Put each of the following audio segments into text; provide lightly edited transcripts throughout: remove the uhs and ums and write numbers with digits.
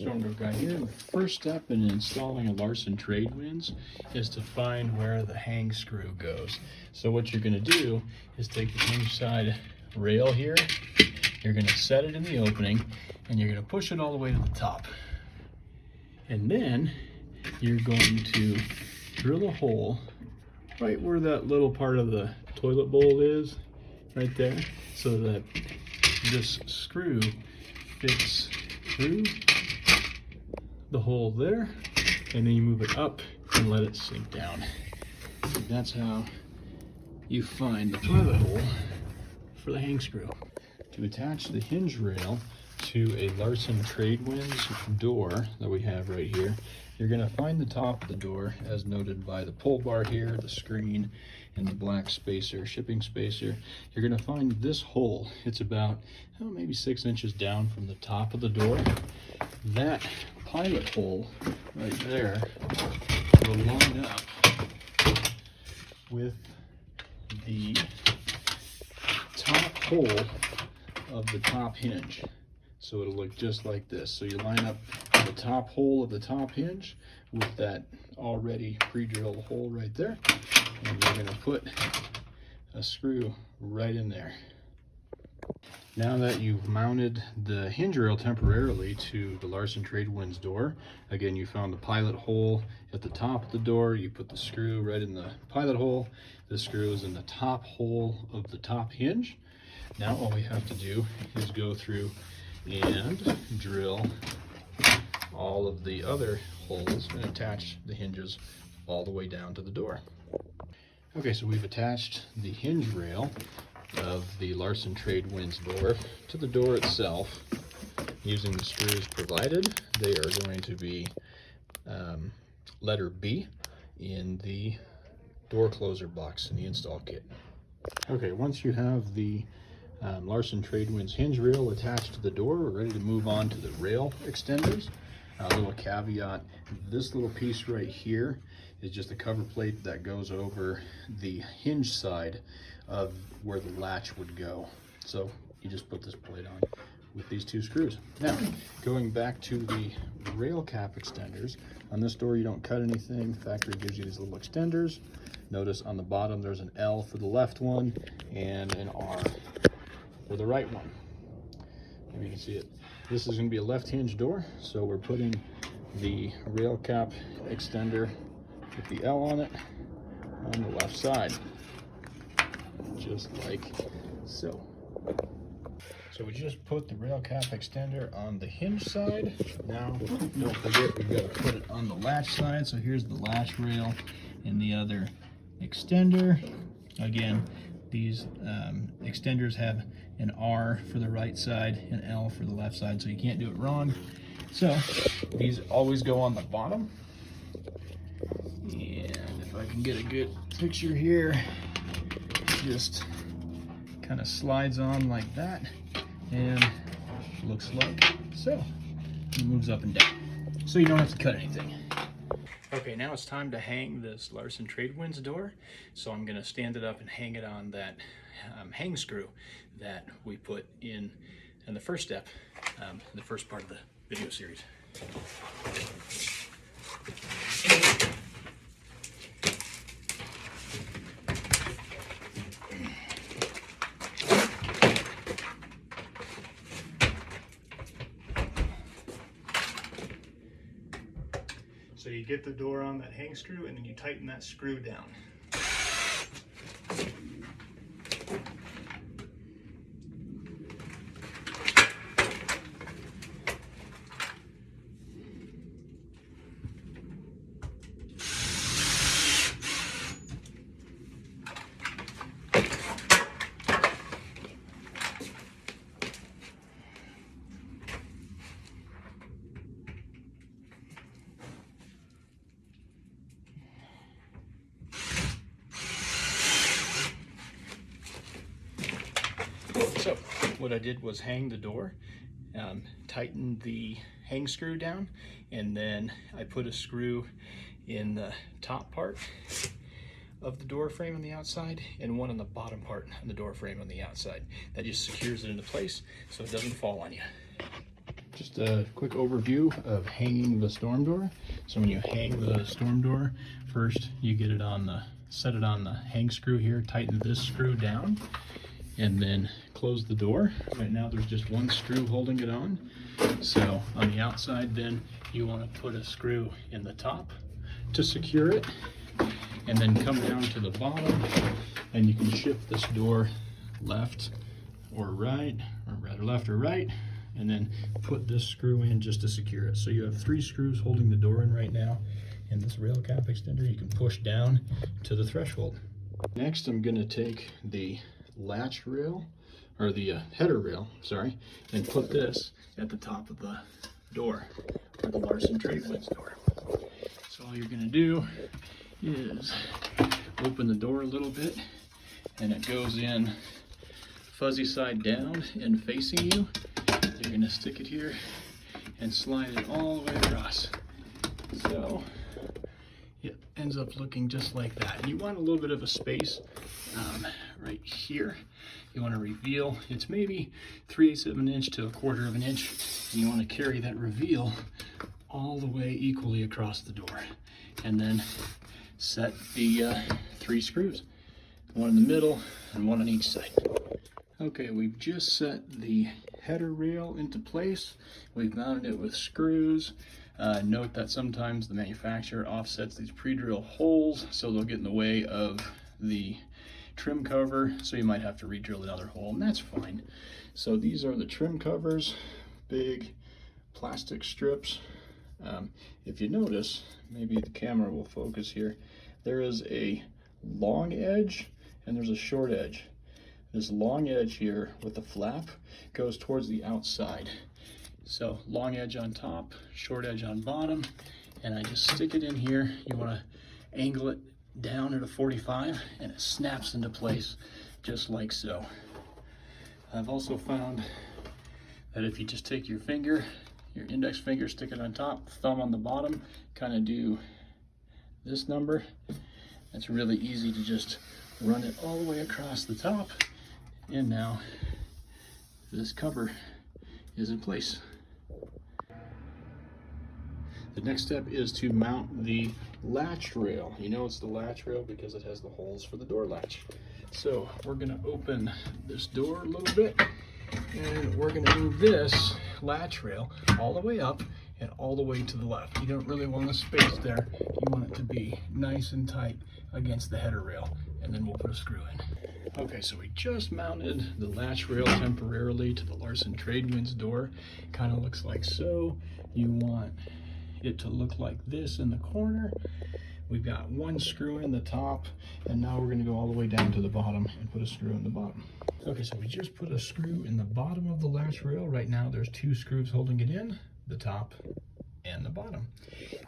Storm guy here. The first step in installing a Larson Tradewinds is to find where the hang screw goes. So what you're going to do is take the hinge side rail here, you're going to set it in the opening, and you're going to push it all the way to the top. And then you're going to drill a hole right where that little part of the toilet bowl is, right there, so that this screw fits through the hole there, and then you move it up and let it sink down. And that's how you find the toilet hole for the hang screw. To attach the hinge rail to a Larson Tradewinds door that we have right here, you're going to find the top of the door as noted by the pull bar here, the screen, and the black spacer, shipping spacer. You're going to find this hole. It's about maybe 6 inches down from the top of the door. That pilot hole right there will line up with the top hole of the top hinge. So it'll look just like this. So you line up the top hole of the top hinge with that already pre-drilled hole right there, and you're going to put a screw right in there. Now that you've mounted the hinge rail temporarily to the Larson Tradewinds door, again, you found the pilot hole at the top of the door, you put the screw right in the pilot hole, the screw is in the top hole of the top hinge. Now all we have to do is go through and drill all of the other holes and attach the hinges all the way down to the door. Okay, so we've attached the hinge rail of the Larson Tradewinds door to the door itself using the screws provided. They are going to be letter B in the door closer box in the install kit. Okay, once you have the Larson Tradewinds hinge rail attached to the door, we're ready to move on to the rail extenders. A little caveat, this little piece right here is just a cover plate that goes over the hinge side of where the latch would go. So you just put this plate on with these 2 screws. Now, going back to the rail cap extenders, on this door you don't cut anything. Factory gives you these little extenders. Notice on the bottom there's an L for the left one and an R for the right one. Maybe you can see it. This is going to be a left hinge door, so we're putting the rail cap extender with the L on it on the left side, just like so. So we just put the rail cap extender on the hinge side. Now, don't forget we've got to put it on the latch side. So here's the latch rail and the other extender. Again, these extenders have an R for the right side, an L for the left side, so you can't do it wrong. So these always go on the bottom. And if I can get a good picture here, just kind of slides on like that and looks like so. It moves up and down, so you don't have to cut anything. Okay, now it's time to hang this Larson Tradewinds door. So I'm going to stand it up and hang it on that hang screw that we put in the first step, the first part of the video series. So you get the door on that hang screw and then you tighten that screw down. So what I did was hang the door, tighten the hang screw down, and then I put a screw in the top part of the door frame on the outside and one on the bottom part on the door frame on the outside. That just secures it into place so it doesn't fall on you. just a quick overview of hanging the storm door. So when you hang the storm door, first you get it on the, set it on the hang screw here, tighten this screw down, and then close the door. Right now there's just one screw holding it on. So on the outside then you want to put a screw in the top to secure it, and then come down to the bottom, and you can shift this door left or right, or rather left or right, and then put this screw in just to secure it. So you have 3 screws holding the door in right now, and this rail cap extender you can push down to the threshold. Next I'm going to take the latch rail, or the header rail, sorry, and put this at the top of the door, or the Larson Tradewinds door. So all you're going to do is open the door a little bit, and it goes in fuzzy side down and facing you. You're going to stick it here and slide it all the way across. So it ends up looking just like that. And you want a little bit of a space right here. You want to reveal, it's maybe 3/8 of an inch to 1/4 of an inch. And you want to carry that reveal all the way equally across the door. And then set the 3 screws, one in the middle and one on each side. Okay, we've just set the header rail into place. We've mounted it with screws. Note that sometimes the manufacturer offsets these pre-drill holes, so they'll get in the way of the trim cover, so you might have to re-drill another hole, and that's fine. So these are the trim covers, big plastic strips. If you notice, maybe the camera will focus here, there is a long edge and there's a short edge. This long edge here with the flap goes towards the outside. So long edge on top, short edge on bottom, and I just stick it in here. You want to angle it down at a 45 and it snaps into place just like so. I've also found that if you just take your finger, your index finger, stick it on top, thumb on the bottom, kind of do this number, it's really easy to just run it all the way across the top, and now this cover is in place. The next step is to mount the latch rail. You know it's the latch rail because it has the holes for the door latch. So we're going to open this door a little bit, and we're going to move this latch rail all the way up and all the way to the left. You don't really want a space there. You want it to be nice and tight against the header rail, and then we'll put a screw in. Okay, so we just mounted the latch rail temporarily to the Larson Tradewinds door. Kind of looks like so. You want it to look like this in the corner. We've got 1 screw in the top, and now we're going to go all the way down to the bottom and put a screw in the bottom. Okay, so we just put a screw in the bottom of the latch rail. Right now there's 2 screws holding it in, the top and the bottom.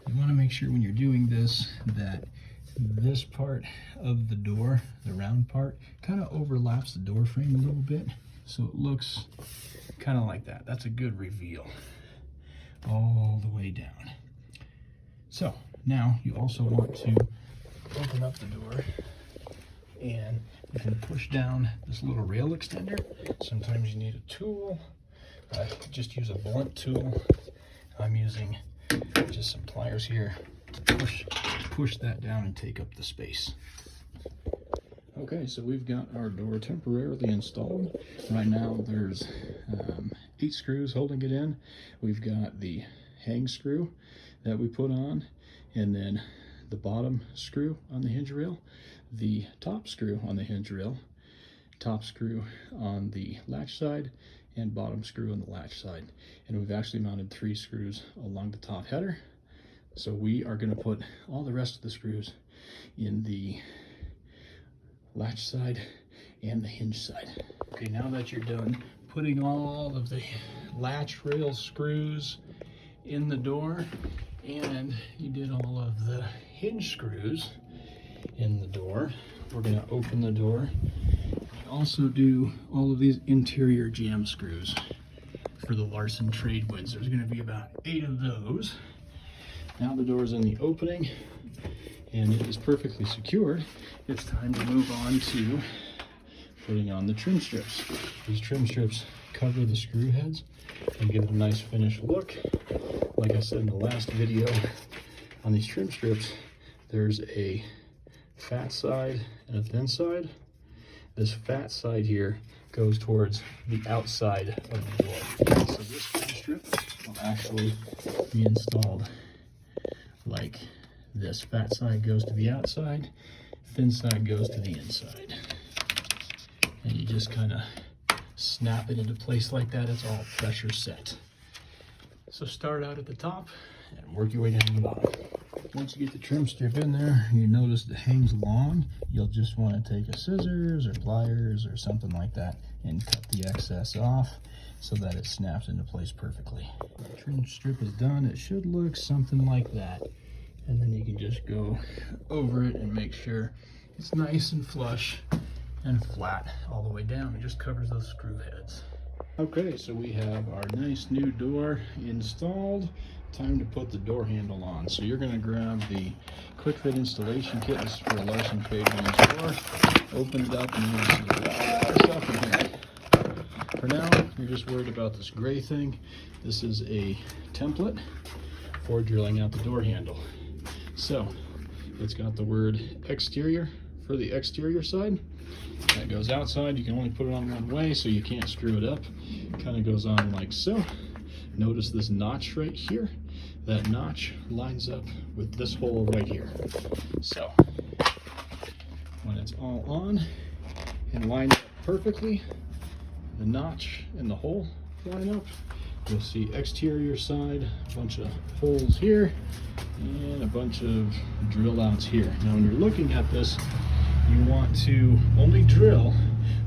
You want to make sure when you're doing this that this part of the door, the round part, kind of overlaps the door frame a little bit, so it looks kind of like that. That's a good reveal all the way down. So now you also want to open up the door, and you can push down this little rail extender. Sometimes you need a tool. Just use a blunt tool. I'm using just some pliers here to push that down and take up the space. Okay, so we've got our door temporarily installed. Right now there's 8 screws holding it in. We've got the hang screw that we put on, and then the bottom screw on the hinge rail, the top screw on the hinge rail, top screw on the latch side, and bottom screw on the latch side. And we've actually mounted 3 screws along the top header. So we are going to put all the rest of the screws in the latch side and the hinge side. Okay, now that you're done putting all of the latch rail screws in the door, and you did all of the hinge screws in the door, we're going to open the door. Also do all of these interior jam screws for the Larson Tradewinds. There's going to be about 8 of those. Now the door is in the opening and it is perfectly secured. It's time to move on to putting on the trim strips. These trim strips cover the screw heads and give it a nice finished look. Like I said in the last video, on these trim strips, there's a fat side and a thin side. This fat side here goes towards the outside of the door. So this trim strip will actually be installed like this. Fat side goes to the outside, thin side goes to the inside. And you just kind of snap it into place like that. It's all pressure set. So start out at the top and work your way down to the bottom. Once you get the trim strip in there, you notice it hangs long. You'll just want to take a scissors or pliers or something like that and cut the excess off so that it snaps into place perfectly. When the trim strip is done, it should look something like that. And then you can just go over it and make sure it's nice and flush and flat all the way down. It just covers those screw heads. Okay, so we have our nice new door installed. Time to put the door handle on. So you're going to grab the quick fit installation kit. This is for a Larson Tradewinds door. Open it up and you're going to see a lot of stuff in here. For now, you're just worried about this gray thing. This is a template for drilling out the door handle. So it's got the word exterior for the exterior side. That goes outside. You can only put it on one way, so you can't screw it up. It kind of goes on like so. Notice this notch right here. That notch lines up with this hole right here. So when it's all on and lined up perfectly, the notch and the hole line up. You'll see exterior side, a bunch of holes here, and a bunch of drill outs here. Now when you're looking at this, you want to only drill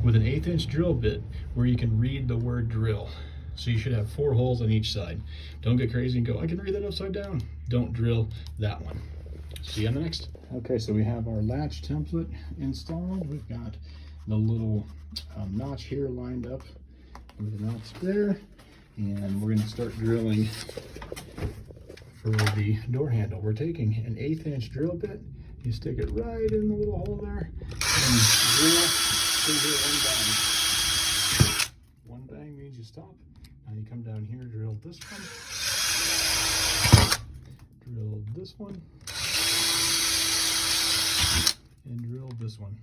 with an 1/8 inch drill bit where you can read the word drill. So you should have 4 holes on each side. Don't get crazy and go, I can read that upside down. Don't drill that one. See you on the next. Okay, so we have our latch template installed. We've got the little notch here lined up with the notch there. And we're gonna start drilling for the door handle. We're taking an 1/8 inch drill bit. You stick it right in the little hole there and drill through here one bang. One bang means you stop. Now you come down here, drill this one, drill this one, and drill this one.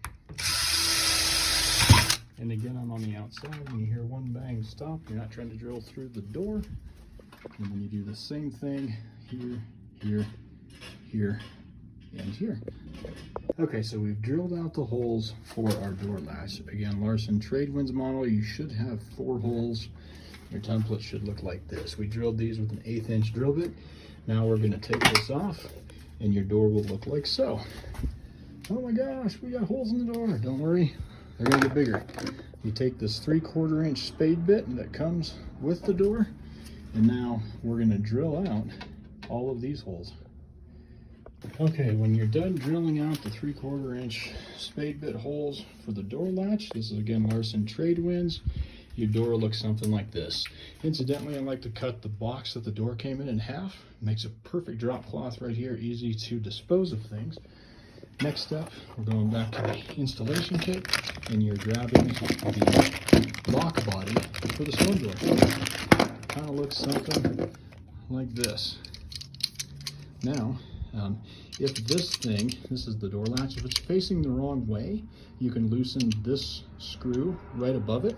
And again, I'm on the outside. When you hear one bang, stop. You're not trying to drill through the door. And then you do the same thing here, here, here, and here. Okay, so we've drilled out the holes for our door latch. Again, Larson Tradewinds model, you should have 4 holes. Your template should look like this. We drilled these with an 1/8 inch drill bit. Now we're gonna take this off and your door will look like so. Oh my gosh, we got holes in the door. Don't worry, they're gonna get bigger. You take this 3/4 inch spade bit that comes with the door, and now we're gonna drill out all of these holes. Okay, when you're done drilling out the 3/4 inch spade bit holes for the door latch, this is again Larson Tradewinds, your door looks something like this. Incidentally, I like to cut the box that the door came in half. Makes a perfect drop cloth right here, easy to dispose of things. Next up, we're going back to the installation kit, and you're grabbing the lock body for the storm door. Kind of looks something like this. Now, if this thing, this is the door latch, if it's facing the wrong way, you can loosen this screw right above it,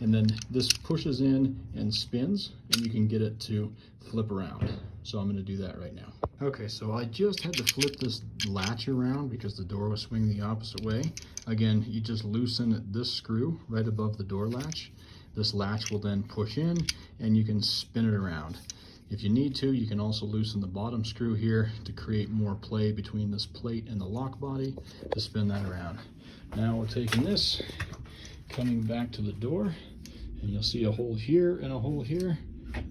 and then this pushes in and spins, and you can get it to flip around. So I'm going to do that right now. Okay, so I just had to flip this latch around because the door was swinging the opposite way. Again, you just loosen this screw right above the door latch. This latch will then push in and you can spin it around. If you need to, you can also loosen the bottom screw here to create more play between this plate and the lock body to spin that around. Now we're taking this, coming back to the door, and you'll see a hole here and a hole here.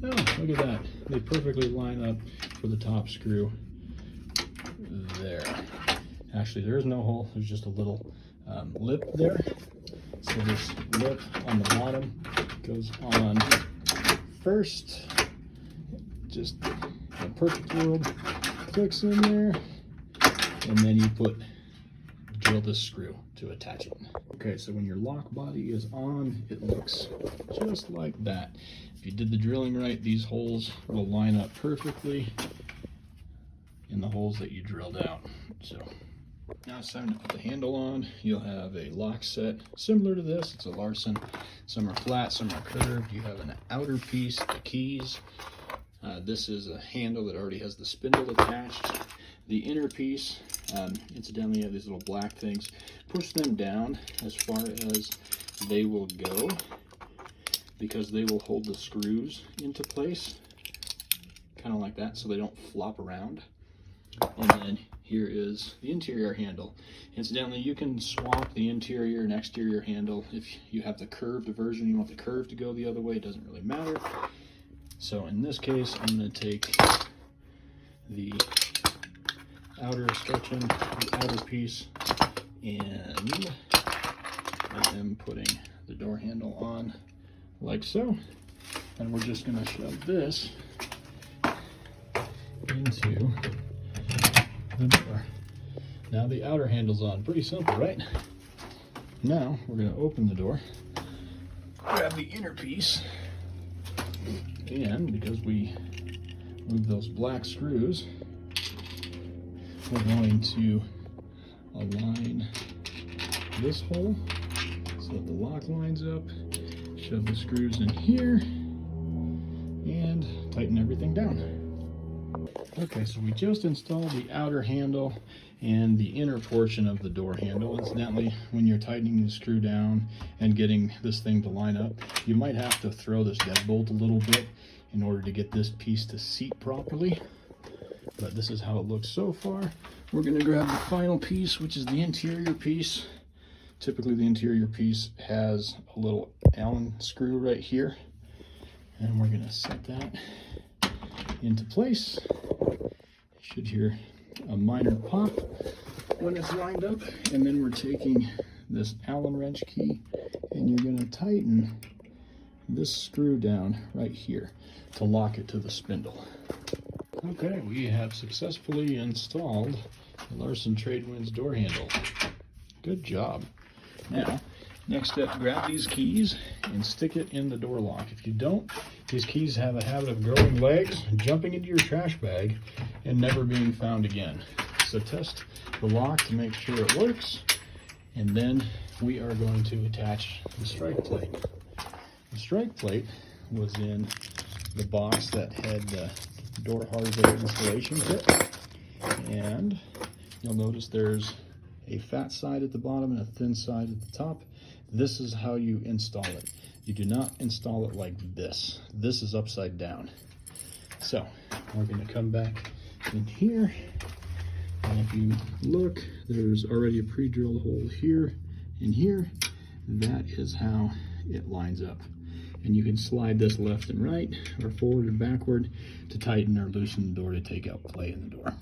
Oh, look at that. They perfectly line up for the top screw there. Actually, there is no hole. There's just a little lip there. So this lip on the bottom goes on first. Just in a perfect world, clicks in there, and then you put drill this screw to attach it. Okay, so when your lock body is on, it looks just like that. If you did the drilling right, these holes will line up perfectly in the holes that you drilled out. So now it's time to put the handle on. You'll have a lock set similar to this. It's a Larson. Some are flat, some are curved. You have an outer piece, the keys. This is a handle that already has the spindle attached. The inner piece, incidentally, you have these little black things. Push them down as far as they will go, because they will hold the screws into place, kind of like that, so they don't flop around. And then here is the interior handle. Incidentally, you can swap the interior and exterior handle. If you have the curved version, you want the curve to go the other way, it doesn't really matter. So in this case, I'm going to take the outer section, the outer piece, and I am putting the door handle on like so. And we're just going to shove this into the door. Now the outer handle's on. Pretty simple, right? Now we're going to open the door, grab the inner piece, and because we moved those black screws, we're going to align this hole so that the lock lines up, shove the screws in here, and tighten everything down. Okay, so we just installed the outer handle and the inner portion of the door handle. Incidentally, when you're tightening the screw down and getting this thing to line up, you might have to throw this deadbolt a little bit in order to get this piece to seat properly. But this is how it looks so far. We're going to grab the final piece, which is the interior piece. Typically the interior piece has a little Allen screw right here, and we're going to set that into place. You should hear a minor pop when it's lined up, and then we're taking this Allen wrench key and you're going to tighten this screw down right here to lock it to the spindle. Okay, we have successfully installed the Larson Tradewinds door handle. Good job. Now, next step, grab these keys and stick it in the door lock. If you don't, these keys have a habit of growing legs, jumping into your trash bag, and never being found again. So test the lock to make sure it works, and then we are going to attach the strike plate. The strike plate was in the box that had the door hardware installation kit, and you'll notice there's a fat side at the bottom and a thin side at the top. This is how you install it. You do not install it like this. This is upside down. So we're going to come back in here, and if you look, there's already a pre-drilled hole here and here. That is how it lines up. And you can slide this left and right, or forward and backward, to tighten or loosen the door to take out play in the door.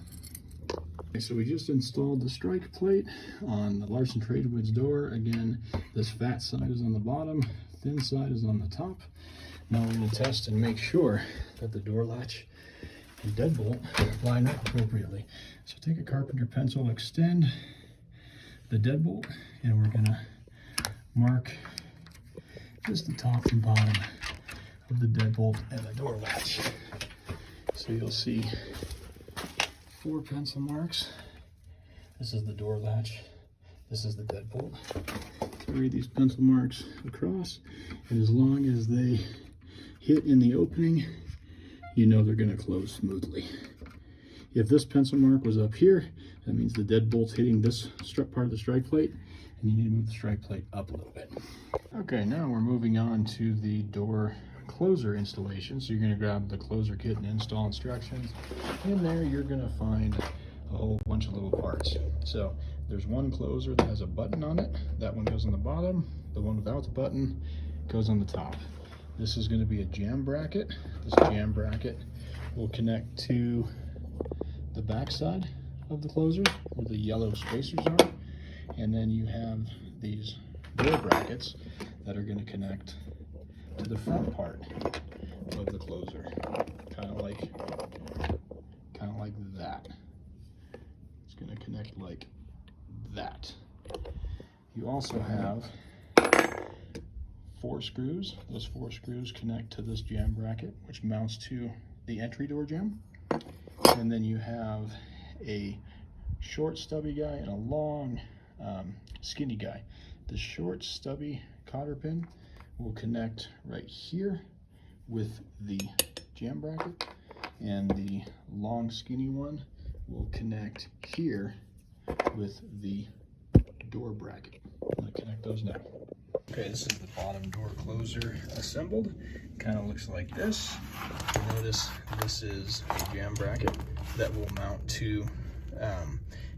Okay, so we just installed the strike plate on the Larson Tradewinds door. Again, this fat side is on the bottom, thin side is on the top. Now we're going to test and make sure that the door latch and deadbolt line up appropriately. So take a carpenter pencil, extend the deadbolt, and we're going to mark just the top and bottom of the deadbolt and the door latch. So you'll see 4 pencil marks. This is the door latch. This is the deadbolt. Carry these pencil marks across, and as long as they hit in the opening, you know they're going to close smoothly. If this pencil mark was up here, that means the deadbolt's hitting this part of the strike plate, and you need to move the strike plate up a little bit. Okay, now we're moving on to the door closer installation. So you're going to grab the closer kit and install instructions. In there you're going to find a whole bunch of little parts. So there's one closer that has a button on it. That one goes on the bottom. The one without the button goes on the top. This is going to be a jam bracket. This jam bracket will connect to the back side of the closer where the yellow spacers are. And then you have these door brackets that are going to connect to the front part of the closer, kind of like that. It's going to connect like that. you also have 4 screws. Those 4 screws connect to this jamb bracket, which mounts to the entry door jamb. And then you have a short stubby guy and a long skinny guy. The short stubby cotter pin will connect right here with the jamb bracket, and the long skinny one will connect here with the door bracket. I'm going to connect those now. Okay, this is the bottom door closer assembled. Kind of looks like this. Notice this is a jamb bracket that will mount to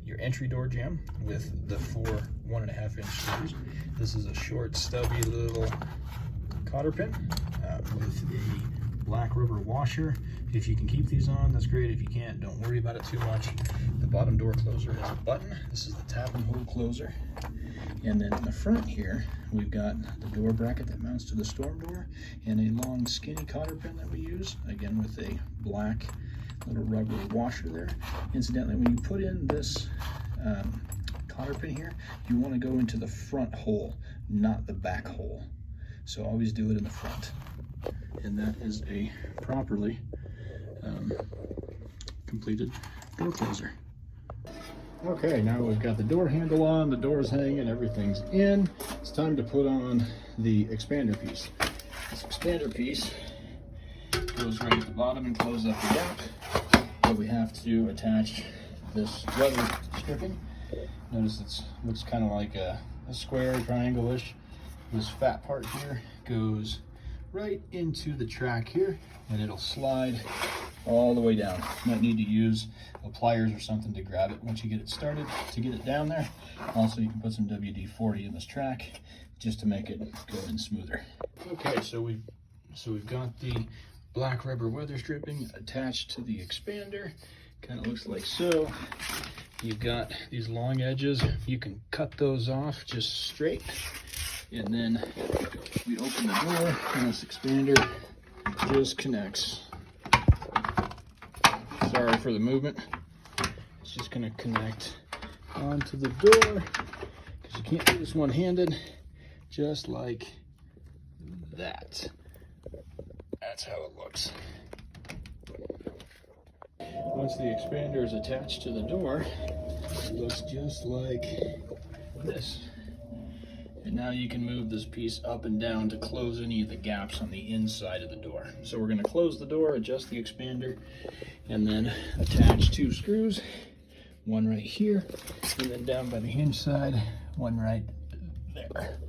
your entry door jamb with the 4 1.5-inch screws. This is a short stubby little cotter pin with a black rubber washer. If you can keep these on, that's great. If you can't, don't worry about it too much. The bottom door closer has a button. This is the tap and hold closer. And then in the front here, we've got the door bracket that mounts to the storm door and a long skinny cotter pin that we use, again with a black little rubber washer there. Incidentally, when you put in this cotter pin here, you want to go into the front hole, not the back hole. So always do it in the front. And that is a properly completed door closer. Okay, now we've got the door handle on, the door's hanging, everything's in. It's time to put on the expander piece. This expander piece goes right at the bottom and closes up the gap. But we have to attach this weather stripping. Notice it looks kind of like a square, triangle-ish. This fat part here goes right into the track here, and it'll slide all the way down. You might need to use pliers or something to grab it once you get it started to get it down there. Also, you can put some WD-40 in this track just to make it go in smoother. Okay, so we've got the black rubber weather stripping attached to the expander. Kind of looks like so. You've got these long edges. You can cut those off just straight. And then we open the door and this expander just connects. Sorry for the movement. It's just going to connect onto the door because you can't do this one-handed, just like that. That's how it looks. Once the expander is attached to the door, it looks just like this. And now you can move this piece up and down to close any of the gaps on the inside of the door. So we're going to close the door, adjust the expander, and then attach 2 screws, one right here, and then down by the hinge side, one right there.